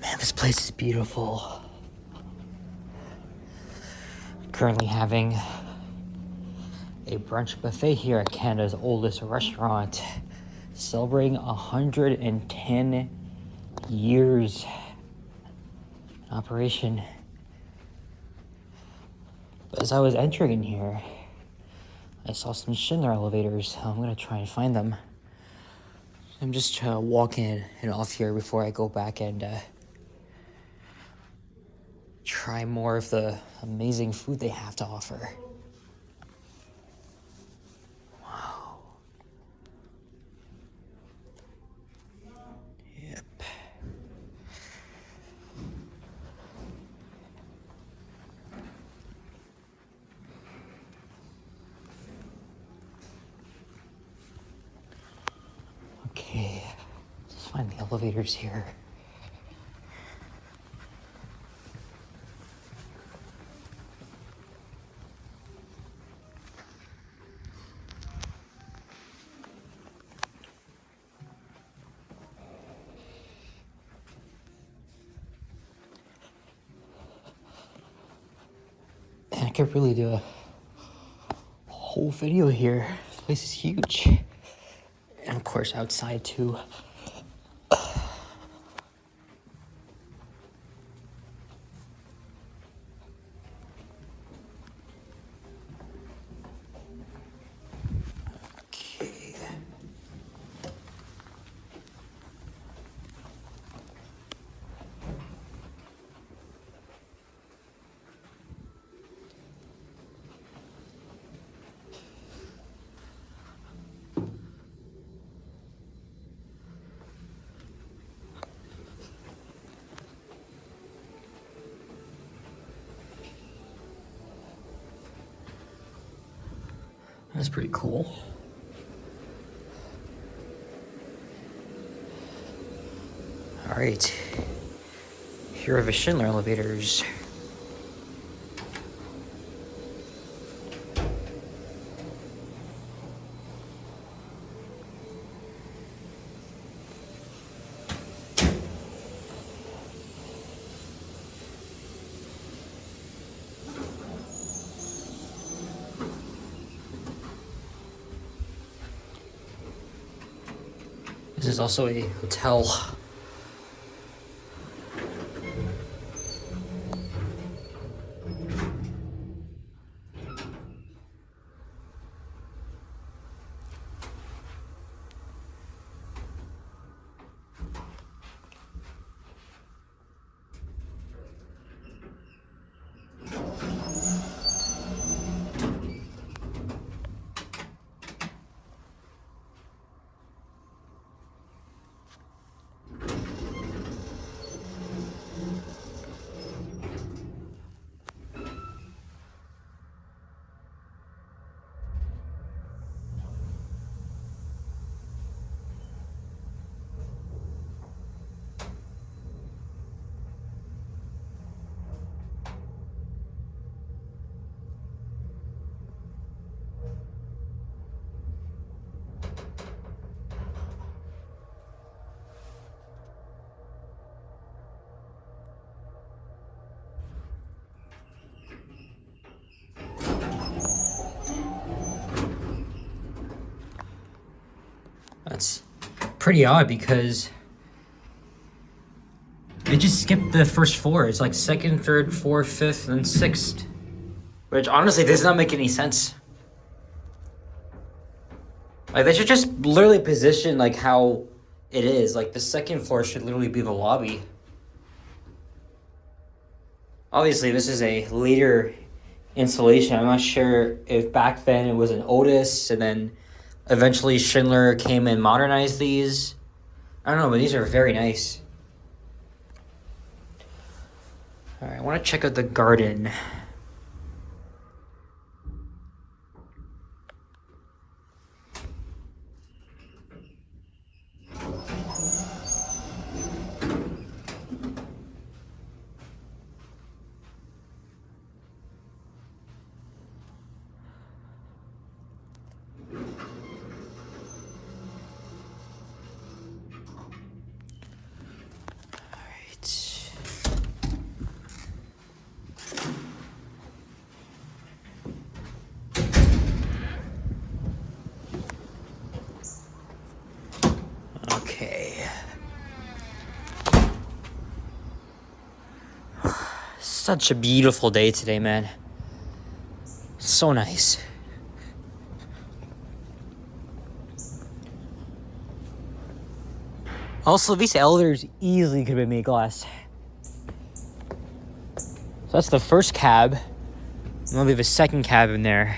Man, this place is beautiful. Currently having a brunch buffet here at Canada's oldest restaurant, celebrating 110 years in operation. But as I was entering in here, I saw some Schindler elevators. I'm gonna try and find them. I'm just walking it off here before I go back and try more of the amazing food they have to offer. Wow. Yep. Okay, let's find the elevators here. Man, I could really do a whole video here. This place is huge. And of course outside too. Okay. That's pretty cool. All right, here are the Schindler elevators. This is also a hotel. That's pretty odd because they just skipped the first four. It's like second, third, fourth, fifth, and sixth. Which honestly does not make any sense. Like they should just literally position like how it is. Like the second floor should literally be the lobby. Obviously, this is a later installation. I'm not sure if back then it was an Otis and then eventually Schindler came and modernized these. I don't know, but these are very nice. All right, I want to check out the garden. All right. Such a beautiful day today, man. So nice. Also, these elevators easily could have been made glass. So that's the first cab. And then we have a second cab in there.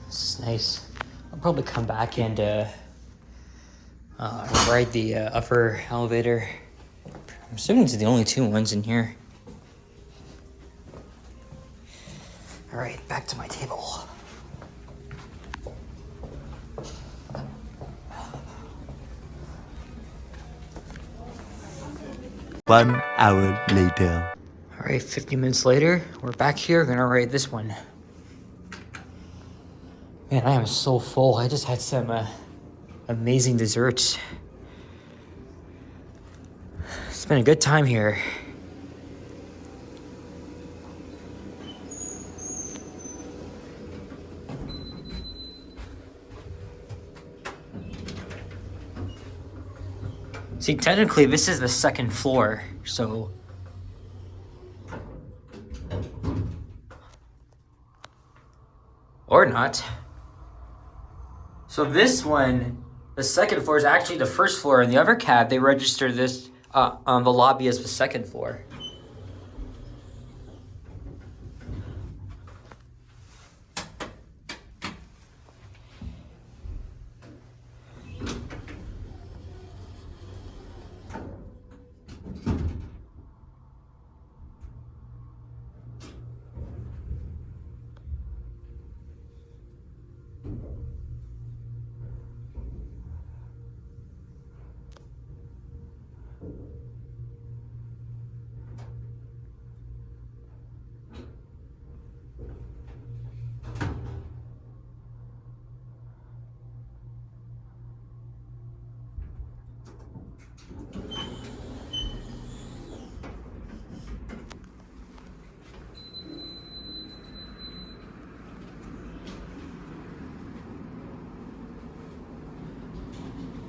This is nice. I'll probably come back and ride the upper elevator. I'm assuming it's the only two ones in here. All right, back to my table. One hour later. All right, 50 minutes later, we're back here. Gonna ride this one. Man, I am so full. I just had some amazing desserts. It's been a good time here. See, technically, this is the second floor, so... Or not. So this one, the second floor is actually the first floor. In the other cab, they registered this on the lobby as the second floor.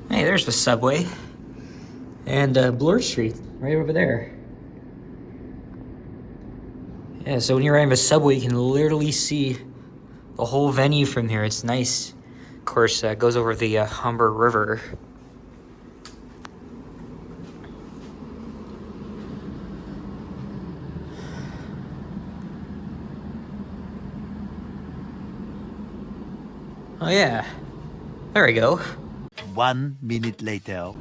Hey, there's the subway. And Bloor Street, right over there. Yeah, so when you're riding the subway, you can literally see the whole venue from here. It's nice. Of course, it goes over the Humber River. Oh yeah, there we go. 1 minute later. Oh,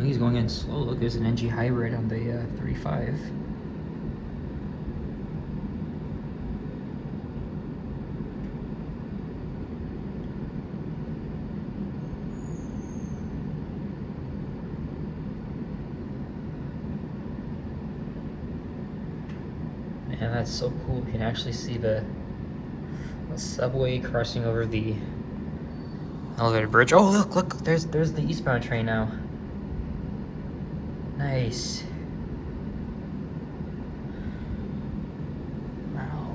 he's going in slow. Look, there's an NG hybrid on the 35. Man, that's so cool. You can actually see the subway crossing over the elevated bridge. Oh, look, there's the eastbound train now. Nice. Wow.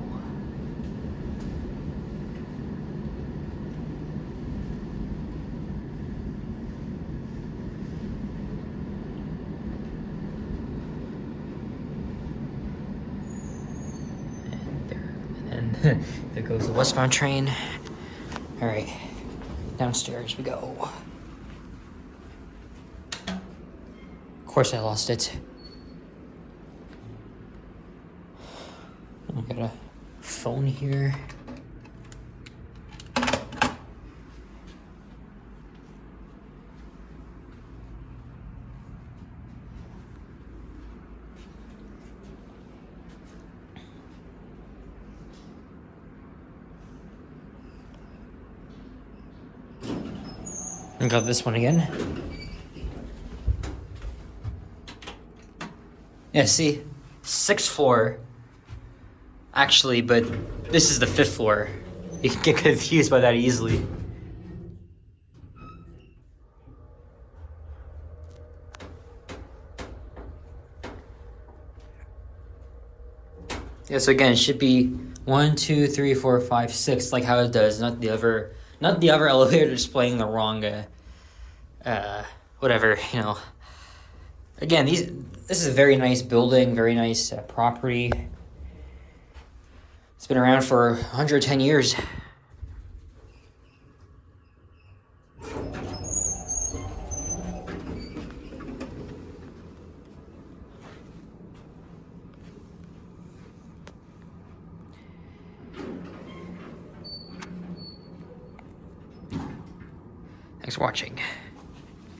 And there goes the westbound train. All right, downstairs we go. Of course I lost it. I got a phone here. And got this one again. Yeah, see? 6th floor. Actually, but this is the 5th floor. You can get confused by that easily. Yeah, so again, it should be 1, 2, 3, 4, 5, 6, like how it does, not the other elevator displaying the wrong, whatever, you know. Again, this is a very nice building, very nice property. It's been around for 110 years. Thanks for watching.